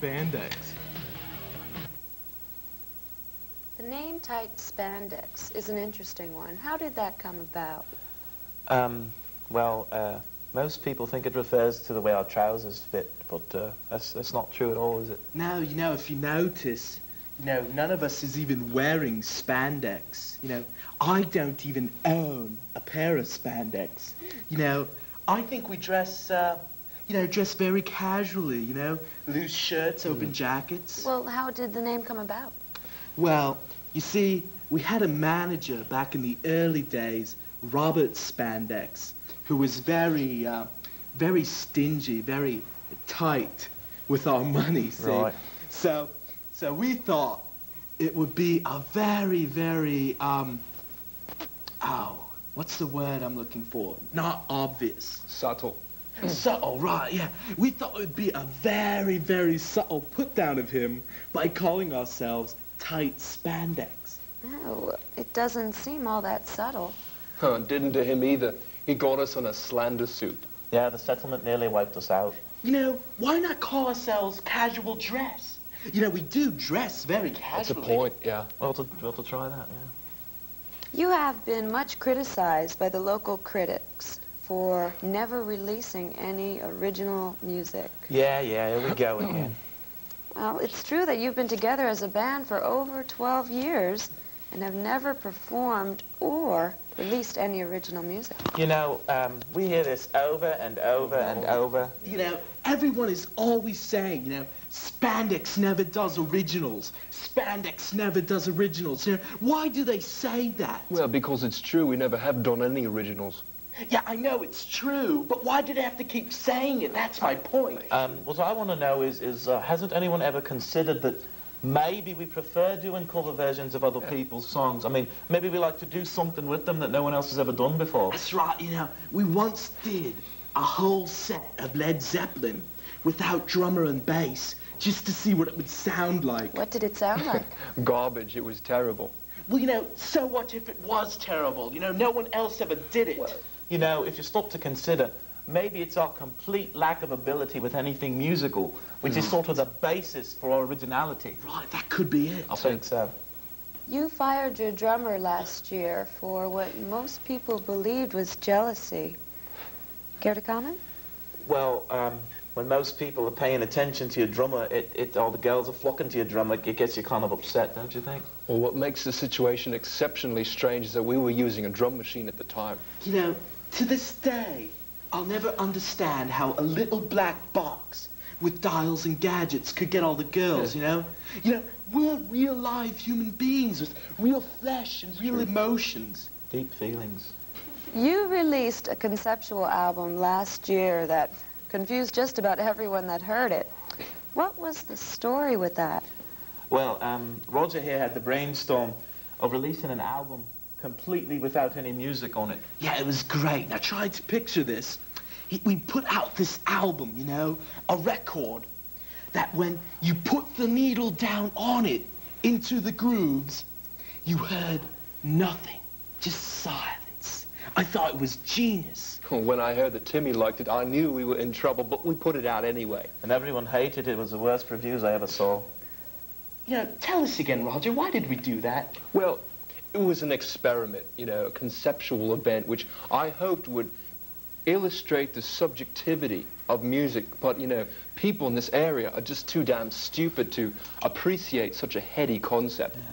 Spandex. The name tight spandex is an interesting one. How did that come about? Most people think it refers to the way our trousers fit, but that's not true at all, is it? Now, if you notice, none of us is even wearing spandex. I don't even own a pair of spandex. I think we dress, dress very casually, loose shirts, open jackets. Well, how did the name come about? Well, you see, we had a manager back in the early days, Robert Spandex, who was very, very stingy, very tight with our money, see? Right. So we thought it would be a very, very, what's the word I'm looking for? Not obvious. Subtle. Subtle, right, yeah. We thought it would be a very, very subtle put-down of him by calling ourselves Tight Spandex. Oh, it doesn't seem all that subtle. Huh, didn't to him either. He got us on a slander suit. Yeah, the settlement nearly wiped us out. Why not call ourselves casual dress? We do dress very casually. That's a point, yeah. Well, to try that, yeah. You have been much criticized by the local critics for never releasing any original music. Yeah, here we go again. Well, it's true that you've been together as a band for over 12 years and have never performed or released any original music. We hear this over and over and over. Everyone is always saying, Spandex never does originals. Spandex never does originals. Why do they say that? Well, because it's true. We never have done any originals. Yeah, I know it's true, but why do they have to keep saying it? That's my point. What I want to know is hasn't anyone ever considered that maybe we prefer doing cover versions of other people's songs? I mean, maybe we like to do something with them that no one else has ever done before. That's right, we once did a whole set of Led Zeppelin without drummer and bass, just to see what it would sound like. What did it sound like? Garbage. It was terrible. Well, so what if it was terrible? No one else ever did it. Well, if you stop to consider, maybe it's our complete lack of ability with anything musical, which is sort of the basis for our originality. Right, that could be it. I think so. You fired your drummer last year for what most people believed was jealousy. Care to comment? Well, when most people are paying attention to your drummer, all the girls are flocking to your drummer, it gets you kind of upset, don't you think? Well, what makes the situation exceptionally strange is that we were using a drum machine at the time. To this day, I'll never understand how a little black box with dials and gadgets could get all the girls, We're real live human beings with real flesh and real emotions. Deep feelings. You released a conceptual album last year that confused just about everyone that heard it. What was the story with that? Well, Roger here had the brainstorm of releasing an album completely without any music on it. Yeah, it was great. Now try to picture this. We put out this album, a record that when you put the needle down on it into the grooves, you heard nothing, just silence. I thought it was genius. When I heard that Timmy liked it, I knew we were in trouble, but we put it out anyway. And everyone hated it. It was the worst reviews I ever saw. Tell us again, Roger, why did we do that? Well, it was an experiment, a conceptual event, which I hoped would illustrate the subjectivity of music. But, people in this area are just too damn stupid to appreciate such a heady concept. Yeah.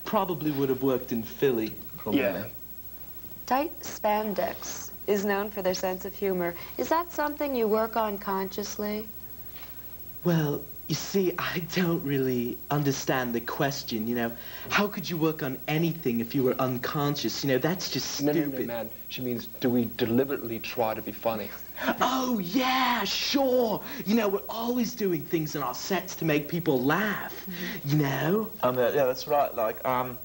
Probably would have worked in Philly. Probably. Yeah. Tight Spandex is known for their sense of humor. Is that something you work on consciously? Well, you see, I don't really understand the question, How could you work on anything if you were unconscious? That's just stupid. No, man. She means, do we deliberately try to be funny? Oh, yeah, sure. We're always doing things in our sets to make people laugh, Yeah, that's right.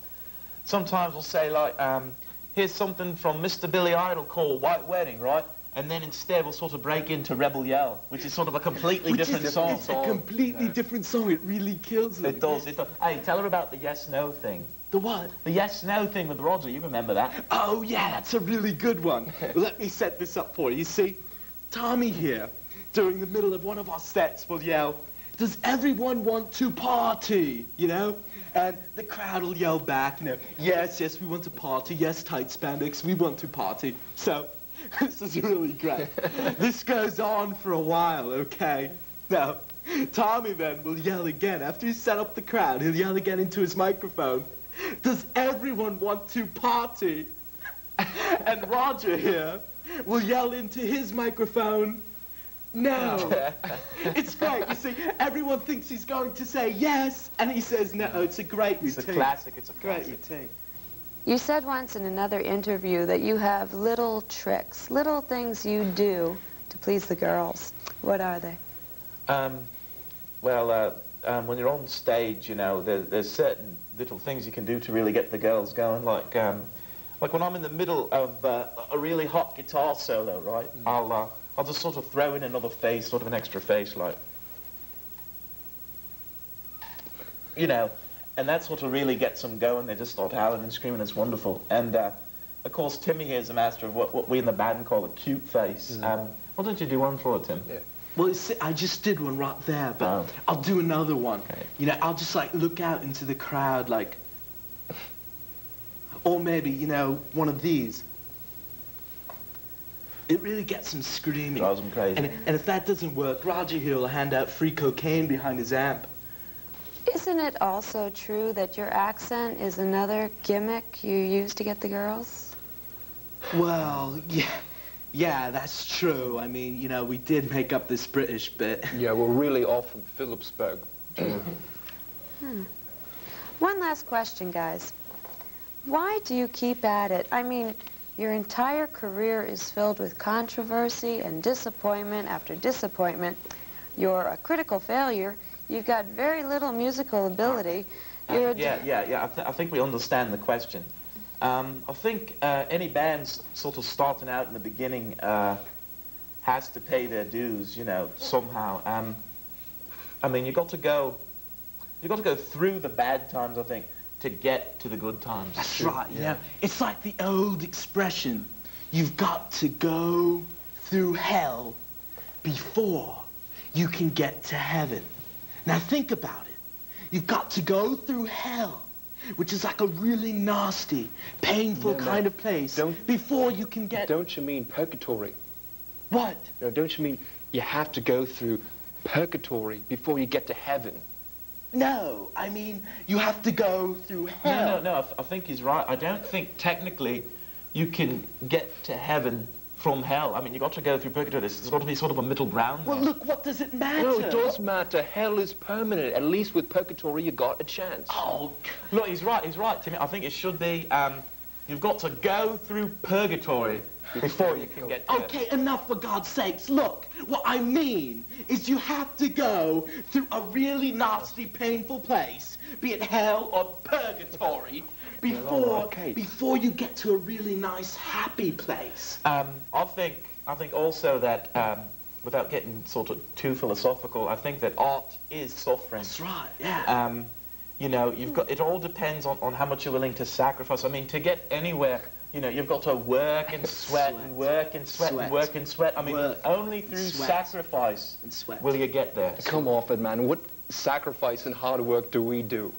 Sometimes we'll say, here's something from Mr. Billy Idol called White Wedding, right? And then instead we'll sort of break into Rebel Yell, which is sort of a completely different song. It's a completely different song. It really kills it. It does. Hey, tell her about the yes-no thing. The what? The yes-no thing with Roger. You remember that? Oh, yeah, that's a really good one. Let me set this up for you. You see, Tommy here, during the middle of one of our sets, will yell, does everyone want to party, you know? And the crowd will yell back, you know, yes, yes, we want to party. Yes, tight spandex, we want to party. So, this is really great. This goes on for a while, okay? Now, Tommy then will yell again. After he's set up the crowd, he'll yell again into his microphone, does everyone want to party? And Roger here will yell into his microphone, no. It's great. You see, everyone thinks he's going to say yes, and he says no. It's a great routine. It's a classic. It's a classic. Great routine. You said once in another interview that you have little tricks, little things you do to please the girls. What are they? When you're on stage, you know, there's certain little things you can do to really get the girls going. Like when I'm in the middle of a really hot guitar solo, right? I'll just sort of throw in another face, sort of an extra face, like, you know, and that sort of really gets them going. They just start howling and screaming. It's wonderful. And of course, Timmy here is a master of what we in the band call a cute face. Why don't you do one for it, Tim? Yeah. Well, I just did one right there, but I'll do another one. Okay. You know, I'll just like look out into the crowd, like, or maybe, you know, one of these. It really gets them screaming. Drives them crazy. And if that doesn't work, Roger here will hand out free cocaine behind his amp. Isn't it also true that your accent is another gimmick you use to get the girls? Well, yeah, that's true. I mean, you know, we did make up this British bit. Yeah, we're really all from Phillipsburg. One last question, guys. Why do you keep at it? I mean, your entire career is filled with controversy and disappointment after disappointment. You're a critical failure. You've got very little musical ability. I think we understand the question. I think any band's sort of starting out in the beginning has to pay their dues, you know, somehow. I mean, you've got to go through the bad times, I think, to get to the good times. That's right, yeah. It's like the old expression, you've got to go through hell before you can get to heaven. Now think about it. You've got to go through hell, which is like a really nasty, painful kind of place, before you can get... Don't you mean purgatory? What? No, don't you mean you have to go through purgatory before you get to heaven? No, I mean, you have to go through hell. No, I think he's right. I don't think technically you can get to heaven from hell. I mean, you've got to go through purgatory. There's got to be sort of a middle ground there. Well, look, what does it matter? No, it does matter. Hell is permanent. At least with purgatory, you got a chance. Oh, look, he's right, Timmy. I think it should be, you've got to go through purgatory before you can get to Okay, enough for God's sakes. Look, what I mean is you have to go through a really nasty, painful place, be it hell or purgatory, before you get to a really nice, happy place. I think also that, without getting sort of too philosophical, I think that art is suffering. That's right, yeah. You know, it all depends on how much you're willing to sacrifice. I mean, to get anywhere, you know, you've got to work and sweat and work and sweat and work and sweat. I mean, only through sacrifice will you get there. Come off it, man. What sacrifice and hard work do we do?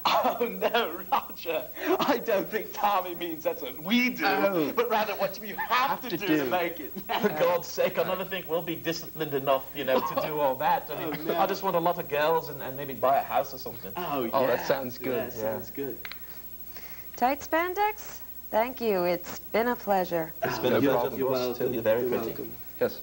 Oh, no, Roger. I don't think Tommy means that's what we do, but rather what you have to do to make it. For God's sake, I never think we'll be disciplined enough, you know, to do all that. I mean, I just want a lot of girls and maybe buy a house or something. Oh, yeah. Oh, that sounds good. Yeah, sounds good. Tight Spandex? Thank you. It's been a pleasure. It's been a pleasure. You're welcome. You're very pretty. Welcome. Yes.